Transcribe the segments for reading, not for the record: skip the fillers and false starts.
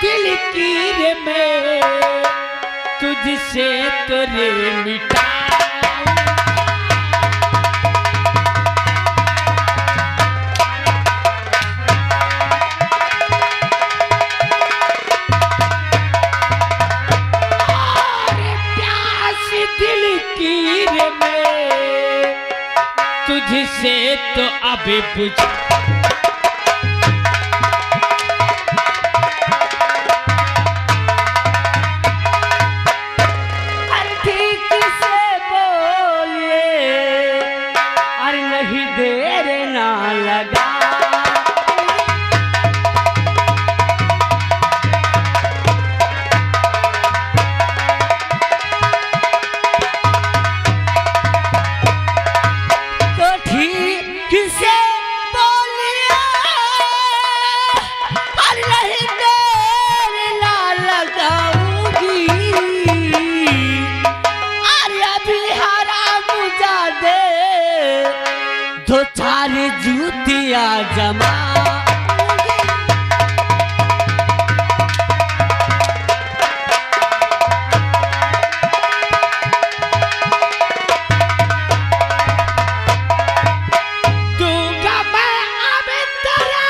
दिल की रे मैं तुझसे तो रे मिटा दिल की रे मैं तुझसे तो अभी बुझ ठीक से बोलिए अरे नहीं देर ना लगा जूतिया जमा दूंगा मैं अब तेरे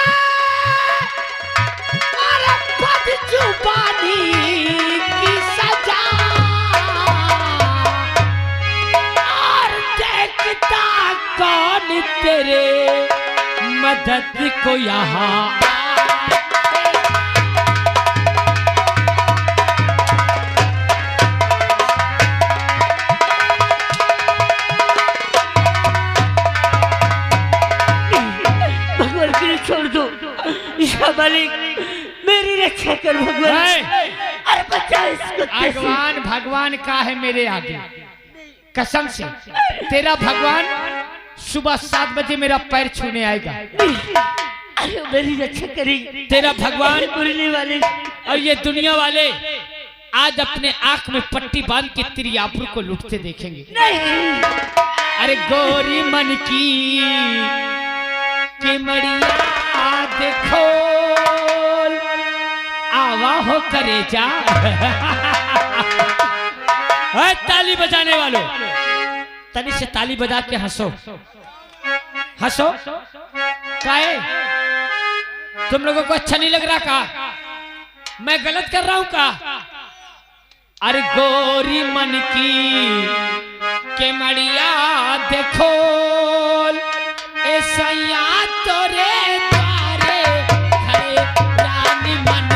अरे बद जुबानी की सजा और देखता कौन तेरे मदद को यहाँ भगवान के लिए छोड़ दो इसका मालिक मेरी रक्षा कर भगवान। अरे बच्चा इसको भगवान भगवान का है मेरे आगे कसम से तेरा भगवान सुबह 7 बजे मेरा पैर छूने आएगा। अरे मेरी रक्षा करेगी तेरा भगवान पुरने वाले और ये दुनिया वाले आज अपने आंख में पट्टी बांध के तेरी आबरू को लूटते देखेंगे। नहीं। अरे गोरी मन की मड़िया देखो आवा हो करे जा ताली बजाने वालों तनी से ताली बजा के हंसो हंसो काहे तुम लोगों को अच्छा नहीं लग रहा का मैं गलत कर रहा हूं का। अरे गोरी मन की के मड़िया देखो ऐसा तोरे द्वारे खड़े रानी मन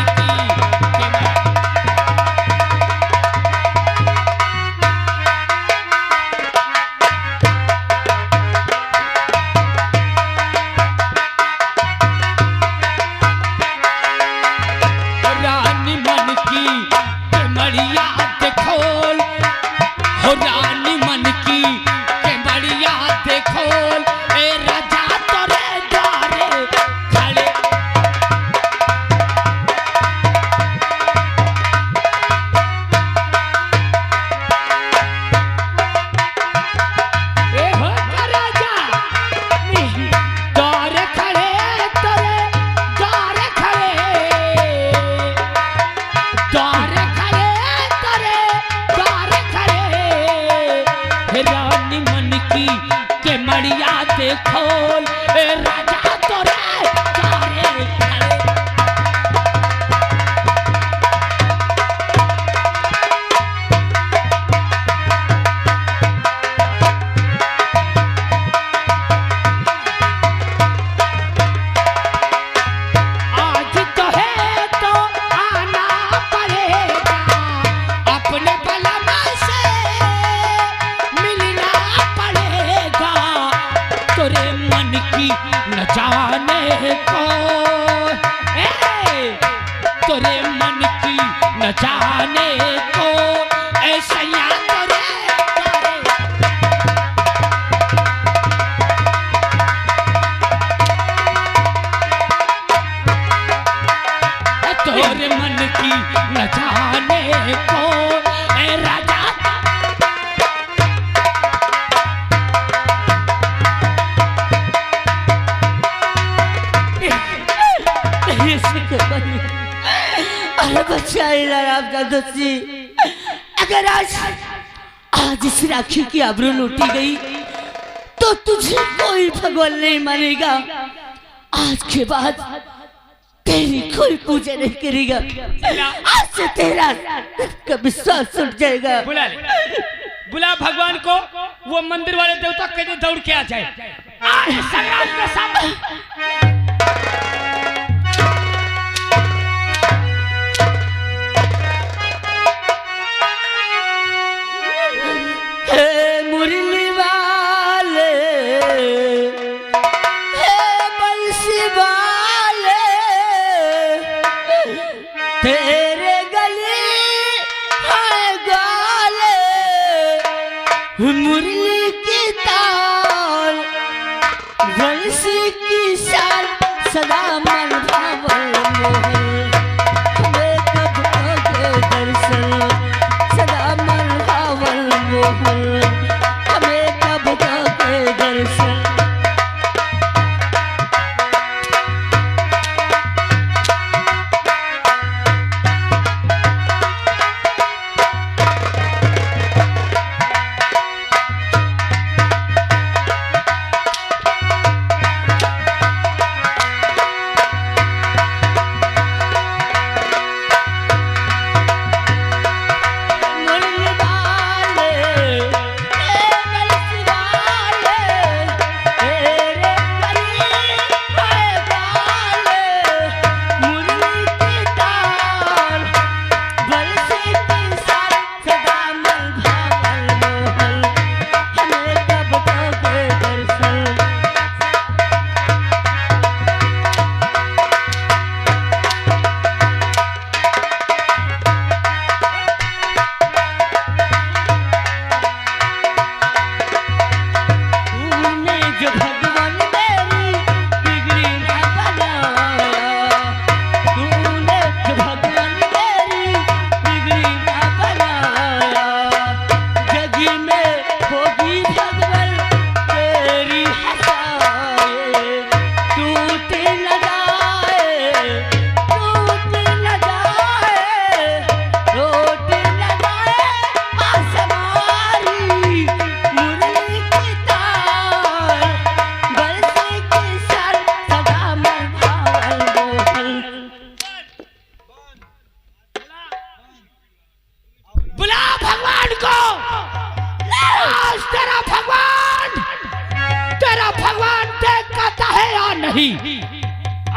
अरे बचाए राम जादव जी, अगर आज इस राखी की आबरू लूटी गई तो तुझे कोई भगवान नहीं मानेगा। आज के बाद तेरी कोई पूजा नहीं करेगा। आज से तेरा विश्वास उठ जाएगा। बुला भगवान को, वो मंदिर वाले देवता कहते दौड़ के आ जाए। संग्राम के सामने मुरली वाले, बंसी वाले, तेरे गले है गाले, मुरली की ताल, बंसी की शान, सदा मन भावन मोहन, हमें कब होगे दर्शन, सदा मन भावन मोहन, हमें कब होगे दर्शन।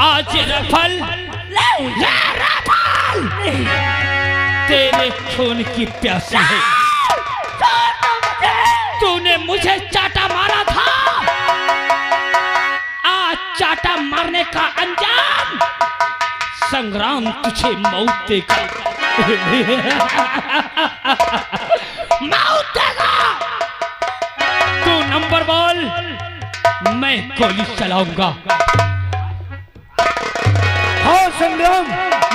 आज रफल तेरे खून की प्यासी है। तूने मुझे चाटा मारा था, आज चाटा मारने का अंजाम संग्राम तुझे मौत देगा। मौत देगा। तू नंबर बोल, मैं गोली चलाऊंगा। हाँ संग्राम,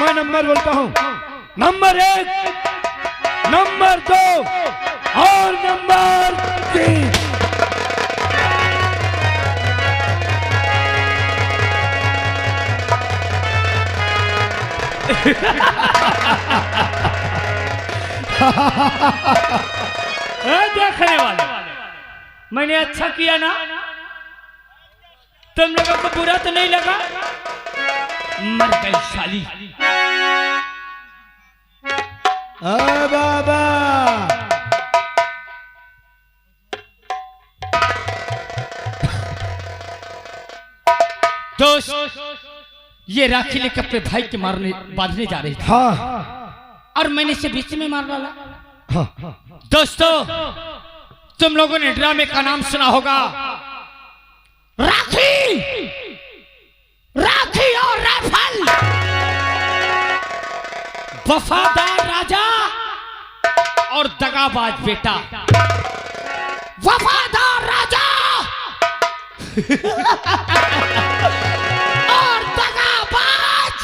मैं नंबर बोलता हूँ। नंबर 1, नंबर 2 और नंबर 3। देखने वाले, मैंने अच्छा किया ना? तुम लोगों को बुरा तो नहीं लगा? मर गई साली। बाबा दोस्त, ये राखी लेकर अपने भाई के मारने बांधने जा रही थी। हाँ। और मैंने इसे बीच में मार डाला। हाँ। दोस्तों, तुम लोगों ने ड्रामे का नाम सुना होगा, राखी, राखी और राइफल। वफादार राजा और दगाबाज बेटा। वफादार राजा और दगाबाज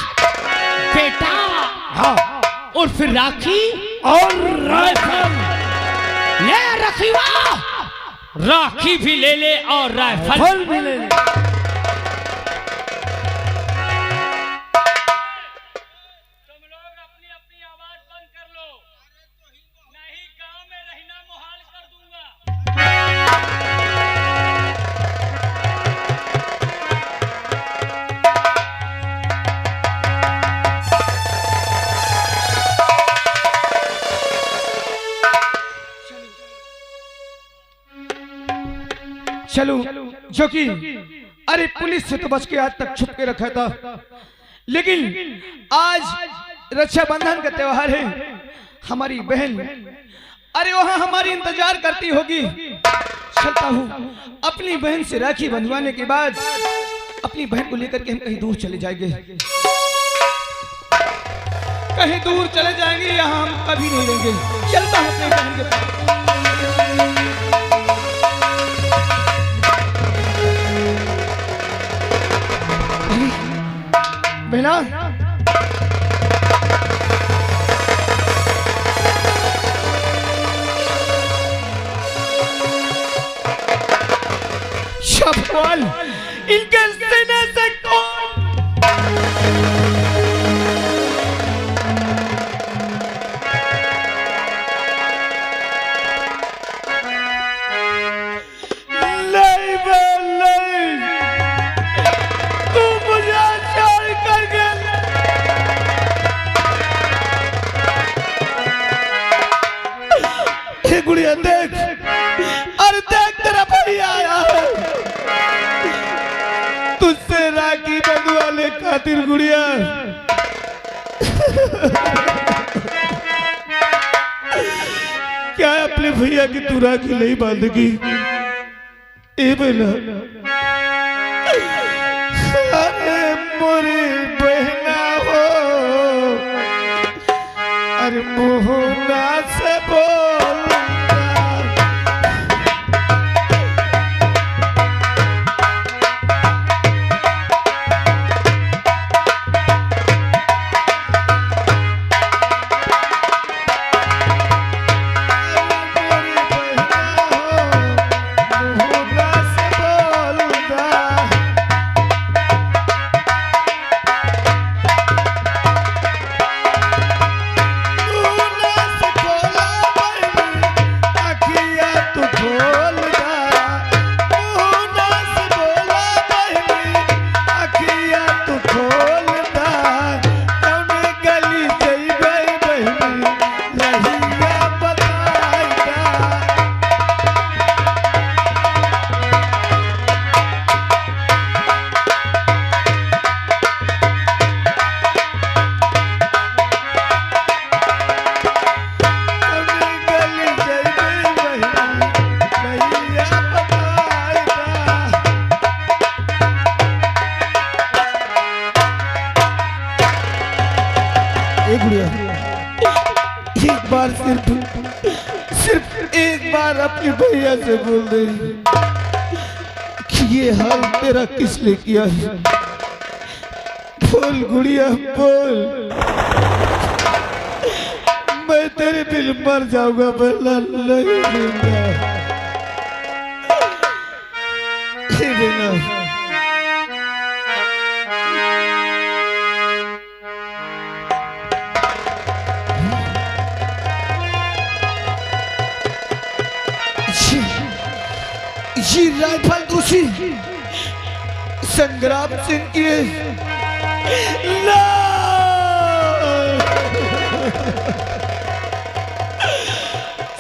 बेटा। हाँ। और फिर राखी और राइफल। ले रखीवा, राखी भी ले ले और राइफल भी ले ले। तुम लोग चलूं, जो कि अरे पुलिस से तो बच के आज तक छुप के रखा था, लेकिन आज रक्षाबंधन का त्योहार है। हमारी बहन अरे वहां हमारी इंतजार करती होगी। चलता हूँ, अपनी बहन से राखी बंधवाने के बाद अपनी बहन को लेकर के हम कहीं दूर चले जाएंगे, कहीं दूर चले जाएंगे, यहाँ हम कभी नहीं रहेंगे। चलता हूँ अपनी बहन के पास। बहना, भगवान, इनके सीने से कौन नहीं नहीं, तू मुझे छोड़ कर गया। गुड़िया देख, अरे देख तेरा भैया आया है तुझसे राखी बंधवाने खातिर। गुड़िया क्या अपने भैया की तू राखी नहीं बांधेगी? ए बहना, अरे मोरी बहना हो, अरे मोहना से बोल। एक बार सिर्फ एक बार अपने भैया से बोल दे कि ये हाल तेरा किसने किया है। बोल गुड़िया बोल, मैं तेरे बिल मर जाऊंगा, बल्ला नहीं दूंगा। ये राइफल दूसरी संग्राम सिंह की है।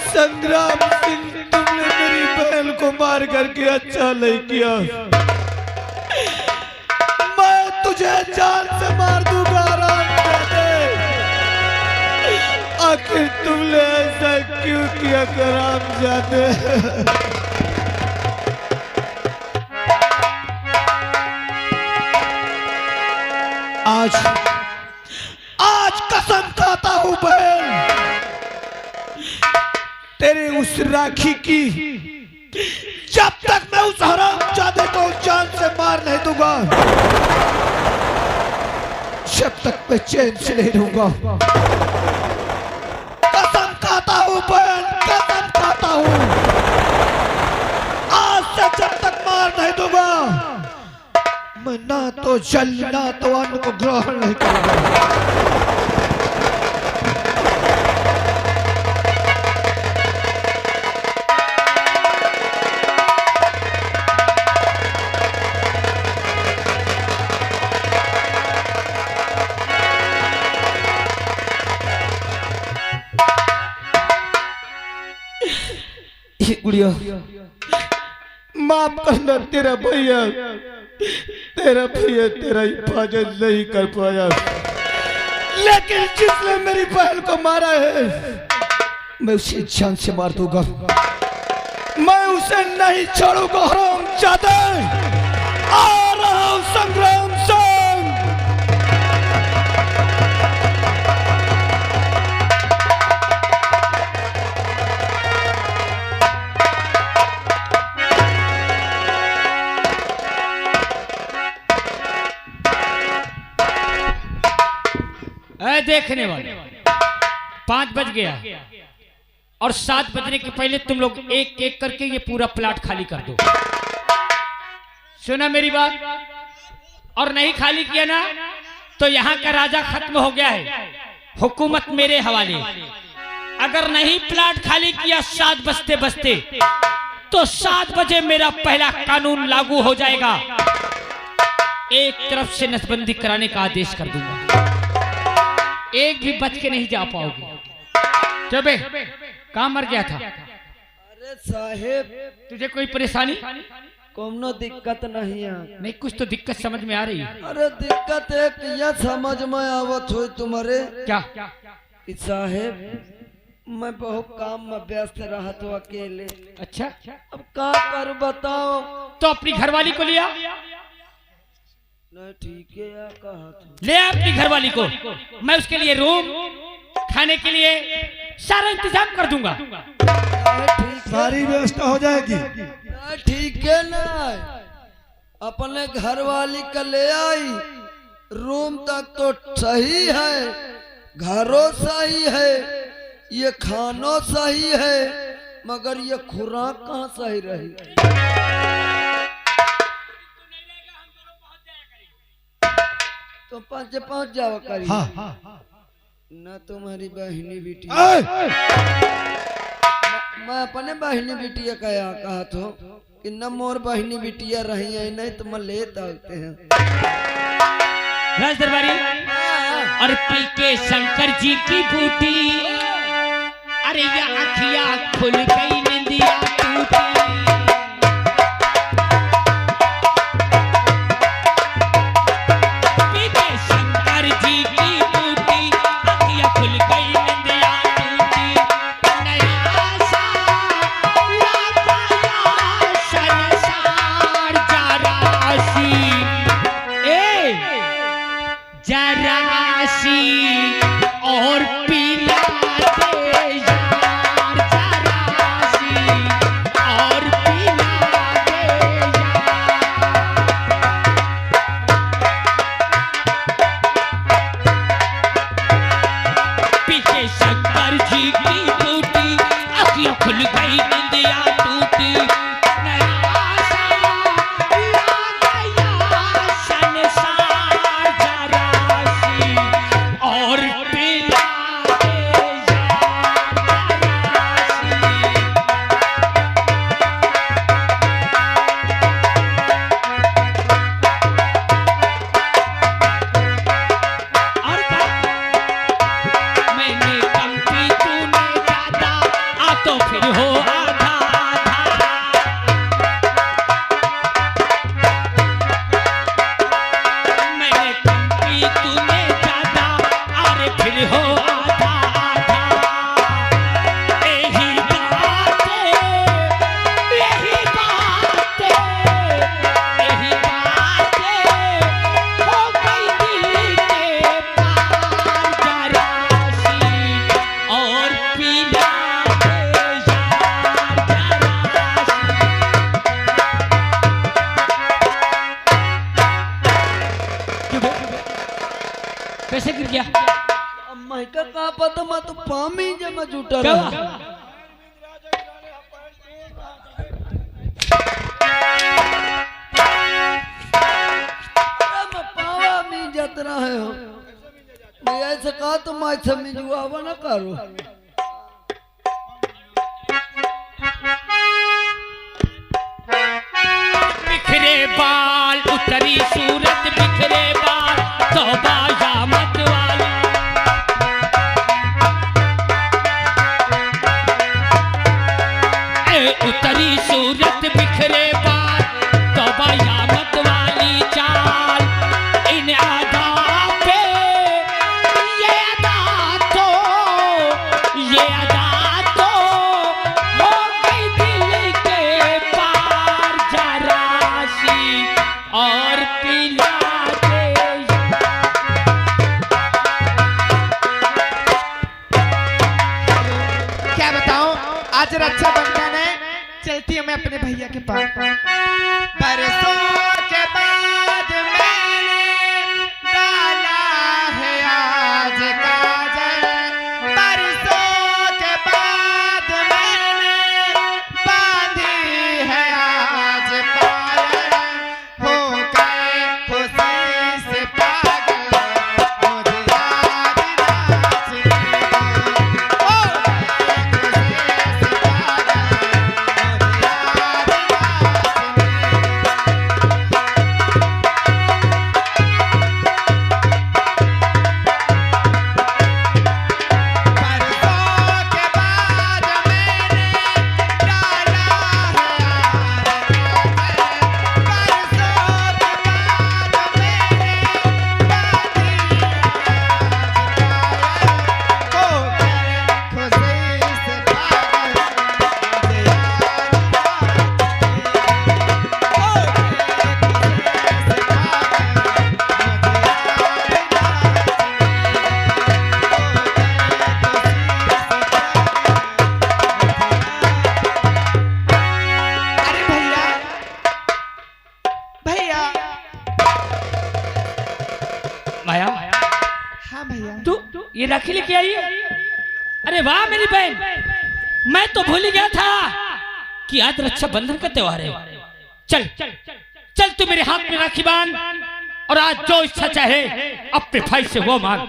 संग्राम सिंह, तुमने मेरी बहन को मार करके अच्छा नहीं किया। मैं तुझे जान से मार दूंगा रामजादे। आखिर तुमने ऐसा क्यों किया रामजादे? आज कसम खाता हूं बहन, तेरे उस राखी की, जब तक मैं उस हरामजादे को जान से मार नहीं दूंगा, जब तक मैं चैन से नहीं रहूंगा। कसम खाता हूं बहन, कसम खाता हूं, आज से जब तक मार नहीं दूंगा, मैं ना तो जल ना तो अन्न को ग्रहण नहीं करूंगा। गुड़िया, माफ करना, तेरा भैया तेरा हिफाजत नहीं कर पाया, लेकिन जिसने मेरी बहन को मारा है मैं उसे जान से मार दूंगा, मैं उसे नहीं छोड़ूंगा। हरामजादा, आ रहा हूं संग्राम संग। देखने वाले 5 बज गया और 7 बजने के पहले तुम लोग एक एक करके ये पूरा प्लाट खाली कर दो। सुना मेरी बात? और नहीं खाली किया ना तो यहाँ का राजा खत्म हो गया है, हुकूमत मेरे हवाले। अगर नहीं प्लाट खाली किया 7 बजते बजते तो 7 बजे मेरा पहला कानून लागू हो जाएगा। एक तरफ से नसबंदी कराने का आदेश कर दूंगा, एक भी बच के नहीं जा पाओगे। चबे कहाँ मर गया था? अरे साहेब, तुझे कोई परेशानी? कोनो दिक्कत नहीं है। नहीं, कुछ तो दिक्कत समझ में आ रही है। अरे दिक्कत एक यह समझ में आवत हो तुम्हारे क्या? कि साहेब मैं बहुत काम में व्यस्त रहा तो अकेले। अच्छा, अब क्या कर बताओ? तो अपनी घरवाली को लिया। नहीं ठीक है या कहा था? ले आ अपनी घरवाली को, मैं उसके लिए रूम, खाने के लिए सारा इंतजाम कर दूंगा। सारी व्यवस्था हो जाएगी। ठीक है ना, अपने घर वाली का ले आई, रूम तक तो सही है, घरों सही है, ये खानों सही है, मगर ये खुराक कहाँ सही रही? तो पहुंच जाओ करी। न तुम्हारी बहनी बेटी, मैं अपने बहनी बिटिया कहा तो कि न मोर बहनी बिटिया रही है, नहीं तो मैं ले आते हैं। राज दरबारी और पी के शंकर जी की बूटी, अरे ये अखियां खुल गई, निंदिया टूटी। पी के शंकर जी की बूटी, अखियां खुल गई, निंदिया टूटी। नया सा लाया संसार जरासी, जरासी और पीला दे यार, जरासी और पीला दे यार। पीछे शंकर जी की बूटी, अखियां खुल गई, निंदिया टूटी। नया सा लाया संसार जरासी और पीला दे यार, जरासी। और मैंने कम पी, तूने ज्यादा, आ तो फिर हो आधा आधा। मैंने कम पी, तूने ज्यादा, अरे फिर हो आधा आधा। यही बात है, यही बात है, यही बात है, हो गई दिल के पार, जरासी और पीला दे यार, जरासी। कैसे गिर गया? अब मैं का कहा पता, मैं तो पामी जमा जुटा क्या रहा। हुआ? अरे मैं पावा में जत रहा है। मैं ऐसे कहा तो मैं समझ जुआवा ना करो। बिखरे बाल, उतरी सूरत, बिखरे बाल, तौबा या मत वाली। ए उतरी सूरत, बिखरे बाल, आज रक्षाबंधन है, चलती हूँ मैं अपने भैया के पास। बरसों के बाद मैंने डाला है आज काजल, बरसों के बाद मैंने बांधी है आज पायल, हो गए खुशी से पागल मुझे याद नाचने दे, हो गए खुशी से पागल मुझे याद माया, हाँ भैया। तू ये राखी लेके आई है? अरे वाह मेरी बहन, मैं तो भूल ही गया था कि आज रक्षाबंधन का त्योहार है। चल चल चल, तू मेरे हाथ में राखी बांध और आज जो इच्छा चाहे अपने भाई से वो मांग।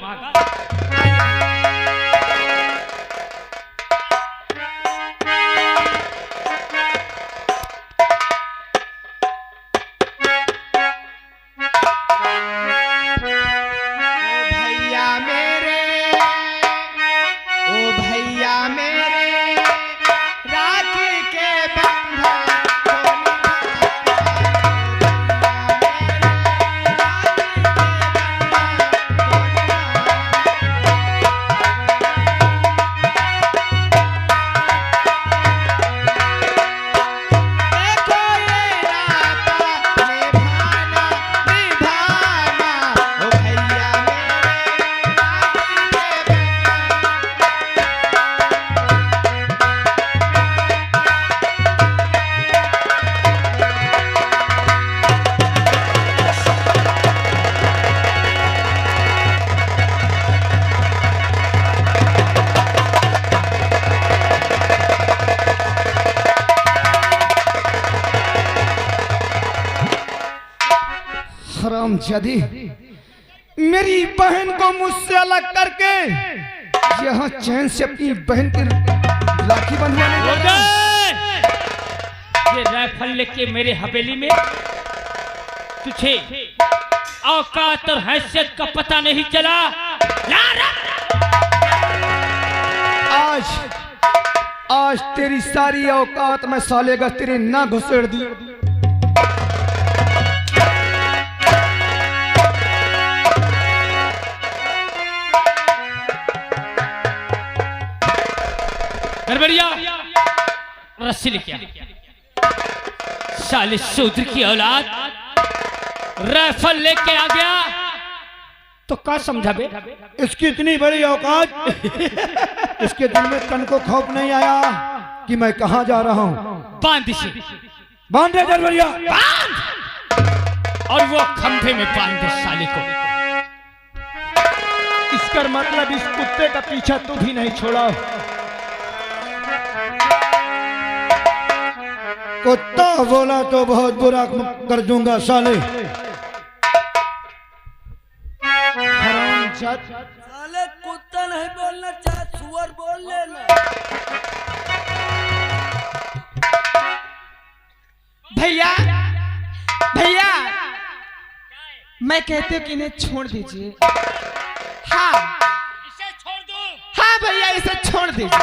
हरामजादी, मेरी बहन को मुझसे अलग करके यहाँ चैन से अपनी बहन की राखी बंधवाने लगा। ये राइफल लेके मेरे हवेली में तुझे औकात और हैसियत का पता नहीं चला। आज तेरी सारी औकात मैं साले का तेरे ना घुसेड़ दी। गड़बड़िया रस्सी लेके आ। साले शूद्र की औलाद राइफल लेके आ गया तो क्या समझा बे? इसकी इतनी बड़ी औकात, इसके दिल में तन को खौफ नहीं आया कि मैं कहां जा रहा हूं। बांध इसे, बांध दे गड़बड़िया, बांध और वो खंभे में बांध दे साले को। इसका मतलब इस कुत्ते का पीछा तू भी नहीं छोड़ा। कुत्ता बोला तो बहुत बुरा कर दूंगा साले। साले कुत्ता नहीं बोलना चाहे सुअर बोल लेना। भैया भैया, मैं कहती हूँ कि इन्हें छोड़ दीजिए। हाँ इसे छोड़ दो। हाँ भैया, इसे छोड़ दीजिए।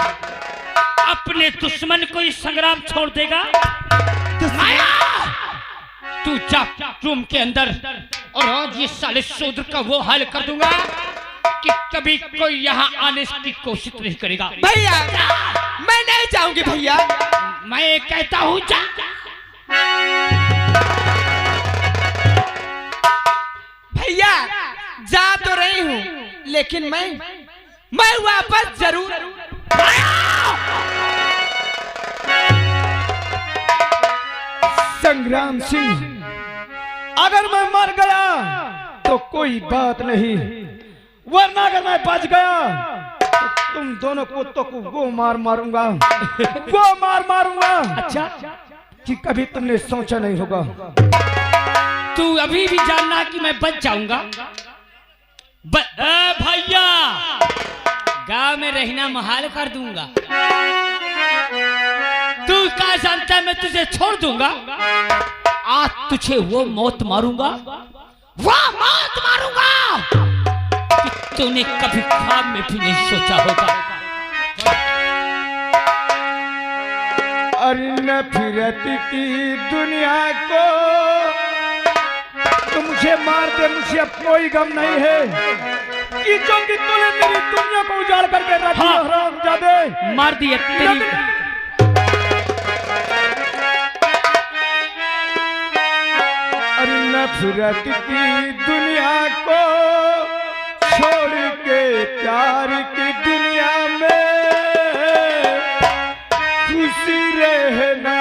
अपने दुश्मन को इस संग्राम छोड़ देगा? तू जा रूम के अंदर और आज ये साले शूद्र का वो हाल कर दूंगा कि कभी कोई यहाँ आने की कोशिश नहीं करेगा। भैया मैं नहीं जाऊंगी भैया, मैं कहता हूँ जा। भैया जा तो रही हूँ, लेकिन मैं वापस जरूर। संग्राम सिंह, अगर मैं मर गया तो कोई बात नहीं, वरना अगर मैं बच गया तो तुम दोनों कुत्तों को वो मार मारूंगा, वो मार मारूंगा। अच्छा, कि कभी तुमने सोचा नहीं होगा। तू अभी भी जानना कि मैं बच जाऊंगा। भैया, गांव में रहना महाल कर दूंगा। तू क्या जानता है मैं तुझे छोड़ दूंगा। आज तुझे वो मौत मारूंगा, वो मौत मारूंगा कि तूने कभी ख्वाब में भी नहीं सोचा होगा। अरे नफरत की दुनिया को तो मुझे मार दे, मुझे अब कोई गम नहीं है कि जो कि तूने मेरी दुनिया को उजाड़ करके रखा। हाँ। हरामजादे, मार दिया तेरी। अरे नफरत की दुनिया को छोड़ के प्यार की दुनिया में खुशी रहना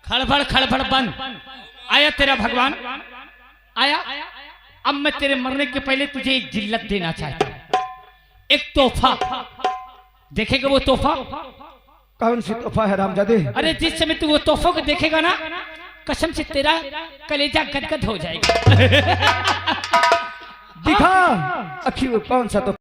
खड़बड़ खड़बड़ बंद। आया तेरा भगवान, आया। अब मैं तेरे मरने के पहले तुझे एक जिल्लत देना चाहता हूं, एक तोहफा। देखेगा वो तोहफा? कौन सी तोहफा है रामजादे? अरे जिस समय तू वो तोहफा को देखेगा ना, कसम से तेरा कलेजा गदगद हो जाएगा। दिखा आखिर वो कौन सा तोहफा?